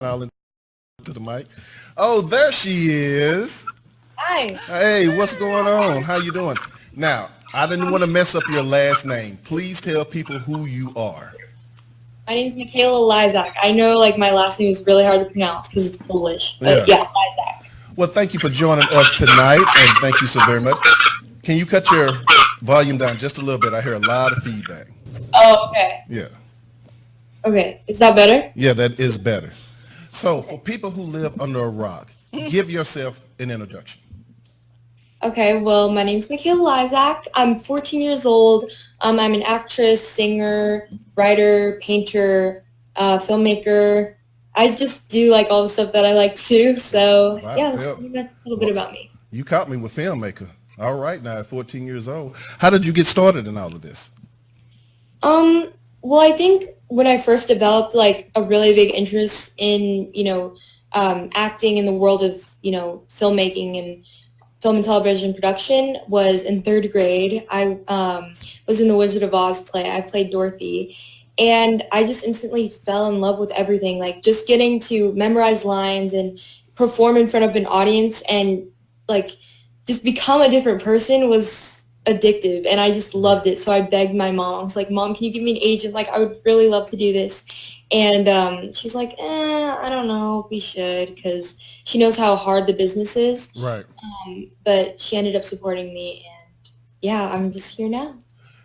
I'll into the mic. Oh, there she is. Hi, Hey, what's going on? How you doing? Now, I didn't want to mess up your last name. Please tell people who you are. my name's Makayla Lysiak. I know like my last name is really hard to pronounce because it's Polish, Yeah. but yeah, Lysiak. Well, thank you for joining us tonight, and thank you so very much. Can you cut your volume down just a little bit? I hear a lot of feedback. Oh, okay. Yeah. Okay, is that better? Yeah, that is better. So, for people who live under a rock, give yourself an introduction. Okay, well, my name's Makayla Lysiak. I'm 14 years old. I'm an actress, singer, writer, painter, filmmaker. I just do like all the stuff that I like to do. So Wow, yeah, that's Phil. pretty much a little bit about me. You caught me with filmmaker. All right, now at 14 years old. How did you get started in all of this? Well, I think when I first developed like a really big interest in, acting in the world of, filmmaking and film and television production was in third grade. I was in the Wizard of Oz play. I played Dorothy. And I just instantly fell in love with everything, like just getting to memorize lines and perform in front of an audience and like just become a different person was addictive, and I just loved it. So I begged my mom. I was like, Mom, can you give me an agent? Like, I would really love to do this. And she's like, I don't know if we should, because she knows how hard the business is. Right. But she ended up supporting me, and yeah, I'm just here now.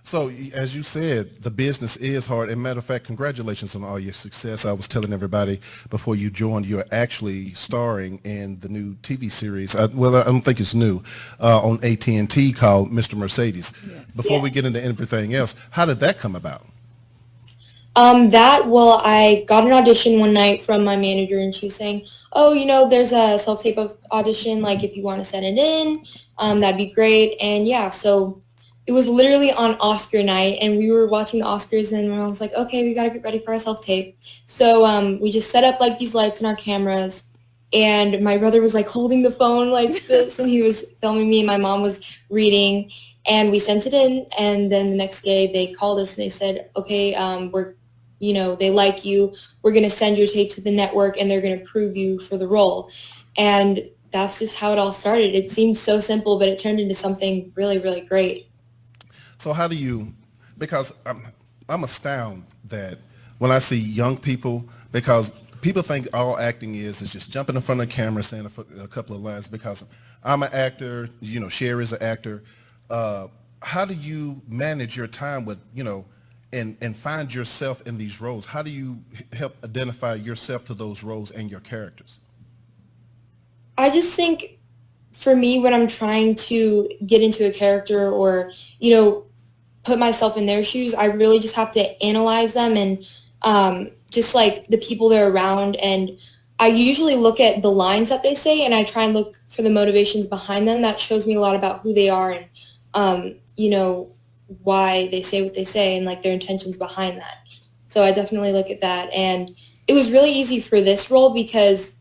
So as you said, the business is hard. And matter of fact, congratulations on all your success. I was telling everybody before you joined, you're actually starring in the new TV series. Well, I don't think it's new, on AT&T called Mr. Mercedes. Yes. Before we get into everything else, how did that come about? Well, I got an audition one night from my manager, and she was saying, oh, there's a self-tape of audition, like if you want to send it in, that'd be great. And yeah, so it was literally on Oscar night, and we were watching the Oscars, and I was like, okay, we got to get ready for our self-tape. So we just set up like these lights and our cameras, and my brother was like holding the phone like this, and he was filming me, and my mom was reading, and we sent it in. And then the next day they called us and they said, okay, they like you. We're going to send your tape to the network, and they're going to approve you for the role. And that's just how it all started. It seemed so simple, but it turned into something really, really great. So how do you, because I'm astounded that when I see young people, because people think all acting is just jumping in front of the camera saying a couple of lines, because I'm an actor, Cher is an actor. How do you manage your time with, and find yourself in these roles? How do you help identify yourself to those roles and your characters? I just think for me, when I'm trying to get into a character or, put myself in their shoes, I really just have to analyze them and just like the people they're around. And I usually look at the lines that they say, and I try and look for the motivations behind them. That shows me a lot about who they are and, why they say what they say and like their intentions behind that. So I definitely look at that. And it was really easy for this role because,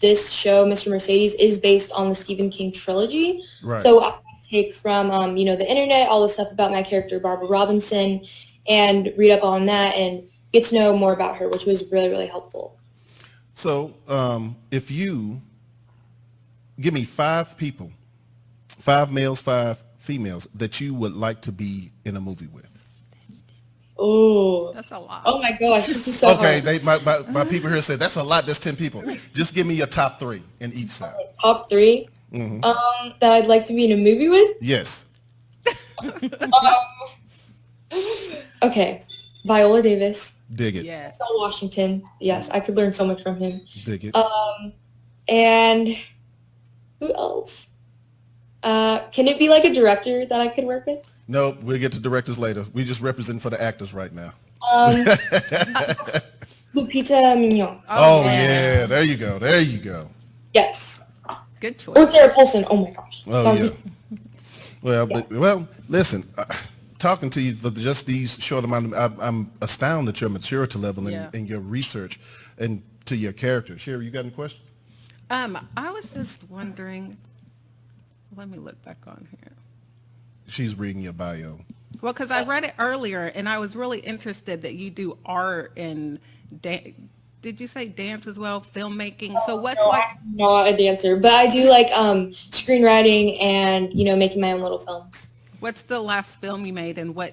this show, Mr. Mercedes, is based on the Stephen King trilogy. Right. So I take from, the internet, all the stuff about my character, Barbara Robinson, and read up on that and get to know more about her, which was really, really helpful. So if you give me 5 people, 5 males, 5 females that you would like to be in a movie with. Oh, That's a lot. Oh my gosh, this is so Okay, hard. my people here said that's a lot. That's 10 people. Just give me your top 3 in each side. Top 3 that I'd like to be in a movie with. Yes. Okay, Viola Davis, Dig it. Yes. Denzel Washington. Yes, I could learn so much from him. Dig it. And who else? Can it be like a director that I could work with? Nope, we'll get to directors later. We just representing for the actors right now. Lupita Nyong'o. Oh, yes. yeah, there you go. There you go. Yes. Good Or choice. Sarah Paulson. Oh my gosh. Oh, yeah. Well, listen, talking to you for just these short amount of, I'm astounded at your maturity level and your research and to your character. Sherry, you got any questions? I was just wondering, let me look back on here. She's reading your bio. Well, because I read it earlier, and I was really interested that you do art and did you say dance as well? Filmmaking. So what's No, like, I'm not a dancer, but I do like screenwriting and, you know, making my own little films. what's the last film you made, and what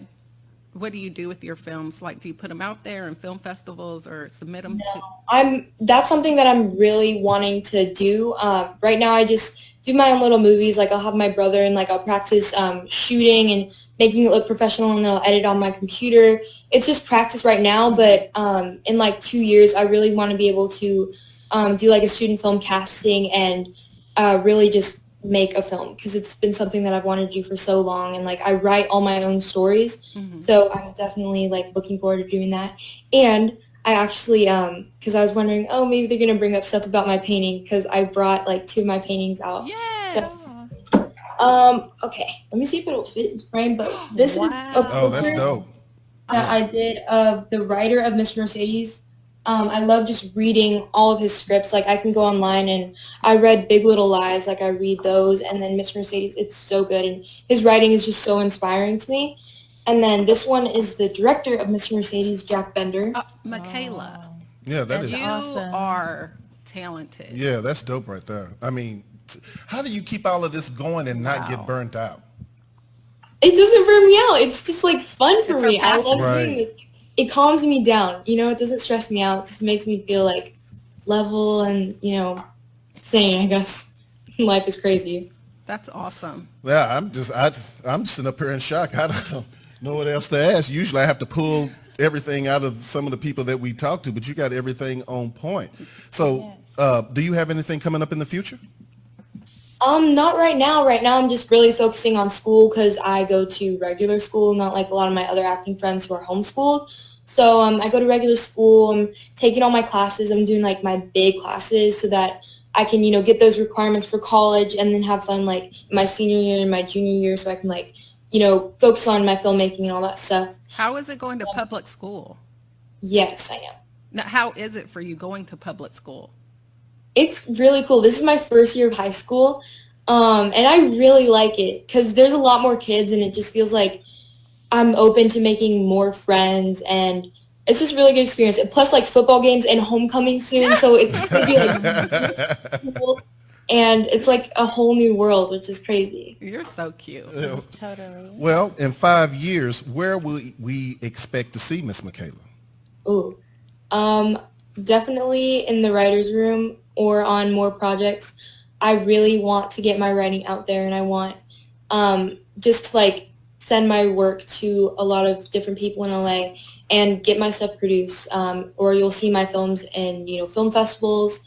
do you do with your films? Like, do you put them out there in film festivals or submit them to? That's something that I'm really wanting to do. Right now I just do my own little movies. Like I'll have my brother and like I'll practice shooting and making it look professional, and then I'll edit on my computer. It's just practice right now, but in like 2 years I really want to be able to do like a student film casting and really just make a film, because it's been something that I've wanted to do for so long, and like I write all my own stories. So I'm definitely like looking forward to doing that. And I actually because I was wondering, oh, maybe they're gonna bring up stuff about my painting, because I brought like 2 of my paintings out. Yes. So, okay, let me see if it'll fit in frame, but this is a Oh, that's portrait dope. that I did of the writer of Mr. Mercedes. I love just reading all of his scripts. Like I can go online and I read Big Little Lies, like I read those, and then Mr. Mercedes, it's so good, and his writing is just so inspiring to me. And then this one is the director of Mr. Mercedes, Jack Bender. Makayla, Yeah, that is. you awesome. are talented. Yeah, that's dope right there. I mean, how do you keep all of this going and not get Wow. burnt out? It doesn't burn me out. It's just like fun for It's her me. I love passion. doing this. It calms me down. You know, it doesn't stress me out. It just makes me feel like level and, you know, sane, I guess. Life is crazy. That's awesome. Yeah, I'm sitting up here in shock. I don't know what else to ask. Usually I have to pull everything out of some of the people that we talk to, but you got everything on point. So do you have anything coming up in the future? Not right now. Right now I'm just really focusing on school, because I go to regular school, not like a lot of my other acting friends who are homeschooled. So I go to regular school. I'm taking all my classes. I'm doing like my big classes so that I can, you know, get those requirements for college and then have fun like my senior year and my junior year, so I can like, you know, focus on my filmmaking and all that stuff. How is it going to public school? Yes, I am. Now, how is it for you going to public school? It's really cool. This is my first year of high school, and I really like it because there's a lot more kids, and it just feels like I'm open to making more friends, and it's just a really good experience. And plus, like football games and homecoming soon, so it's gonna be like cool, and it's like a whole new world, which is crazy. You're so cute. Totally. Well, in 5 years, where will we expect to see Miss Makayla? Ooh, definitely in the writer's room or on more projects. I really want to get my writing out there, and I want just to like send my work to a lot of different people in LA and get my stuff produced. Or you'll see my films in, you know, film festivals.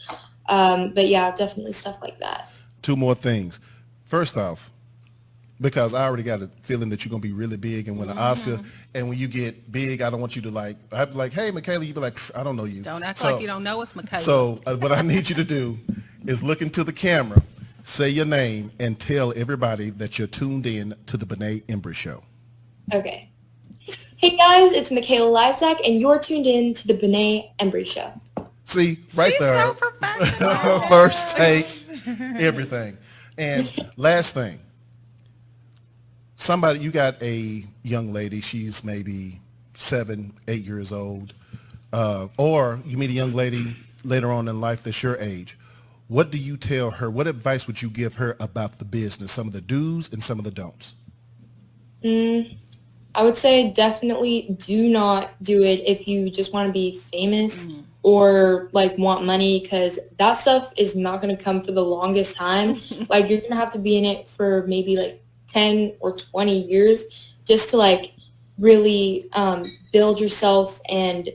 But yeah, definitely stuff like that. 2 more things. First off, because I already got a feeling that you're going to be really big and win an Oscar. And when you get big, I don't want you to like, I'd be like, hey, Makayla, you'd be like, I don't know you. Don't act like you don't know it's Makayla. So what I need you to do is look into the camera, say your name, and tell everybody that you're tuned in to the Benét Embry Show. Okay. Hey guys, it's Makayla Lysiak, and you're tuned in to the Benét Embry Show. See, right She's there. so professional. First take, everything. And last thing. Somebody, you got a young lady, she's maybe 7, 8 years old, or you meet a young lady later on in life that's your age. What do you tell her? What advice would you give her about the business? Some of the do's and some of the don'ts. I would say definitely do not do it if you just want to be famous or like want money, because that stuff is not going to come for the longest time. Like you're going to have to be in it for maybe like 10 or 20 years just to like really build yourself and,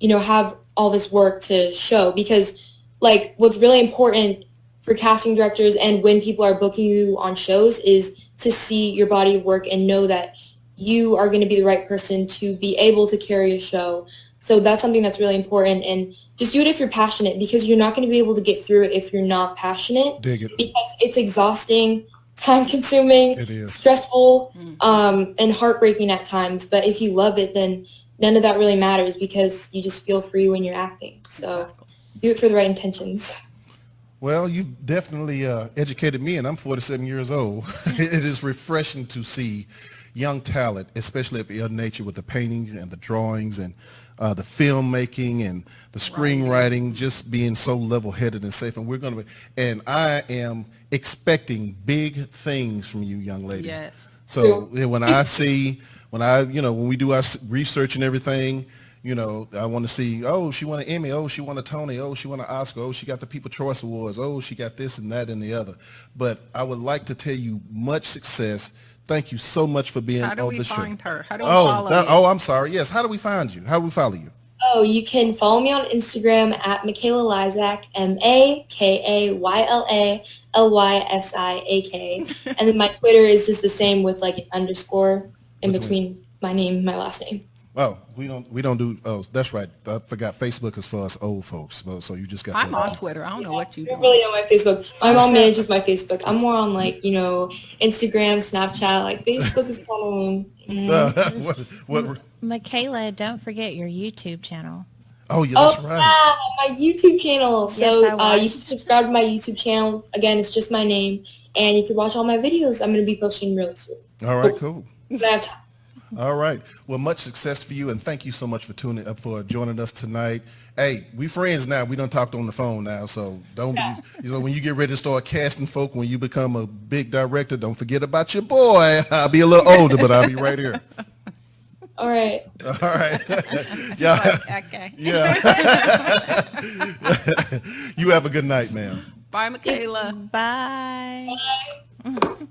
you know, have all this work to show. Because like what's really important for casting directors and when people are booking you on shows is to see your body of work and know that you are going to be the right person to be able to carry a show. So that's something that's really important, and just do it if you're passionate, because you're not going to be able to get through it if you're not passionate. Dig it. Because it's exhausting, time consuming, It is. stressful, and heartbreaking at times. But if you love it, then none of that really matters because you just feel free when you're acting. So do it for the right intentions. Well, you've definitely educated me, and I'm 47 years old. It is refreshing to see young talent, especially of your nature with the paintings and the drawings and the filmmaking and the screenwriting, just being so level-headed and safe. And and I am expecting big things from you, young lady. Yes. So when we do our research and everything, I want to see, oh, she won an Emmy, oh, she won a Tony, oh, she won an Oscar, oh, she got the People's Choice Awards, oh, she got this and that and the other. But I would like to tell you much success. Thank you so much for being on the show. How do we find her? How do we follow you? Oh, I'm sorry. Yes, how do we find you? How do we follow you? Oh, you can follow me on Instagram at Makayla Lysiak, MAKAYLA and then my Twitter is just the same with like an underscore in between my name and my last name. Oh, we don't do. Oh, that's right. I forgot. Facebook is for us old folks. So you just got. I'm on Twitter. I don't know what you do. I don't really know my Facebook. My mom manages my Facebook. I'm more on like Instagram, Snapchat. Like Facebook is kind of. What? Makayla, don't forget your YouTube channel. Oh yeah, that's right. Yeah, my YouTube channel. So Yes, you can subscribe to my YouTube channel. Again, it's just my name, and you can watch all my videos. I'm going to be posting really soon. All right, cool. But I have time. All right. Well, much success for you, and thank you so much for joining us tonight. Hey, we friends now. We done talked on the phone now, so don't be. When you get ready to start casting folk, when you become a big director, don't forget about your boy. I'll be a little older, but I'll be right here. All right. All right. Yeah. Okay. Yeah. You have a good night, ma'am. Bye, Makayla. Bye. Bye.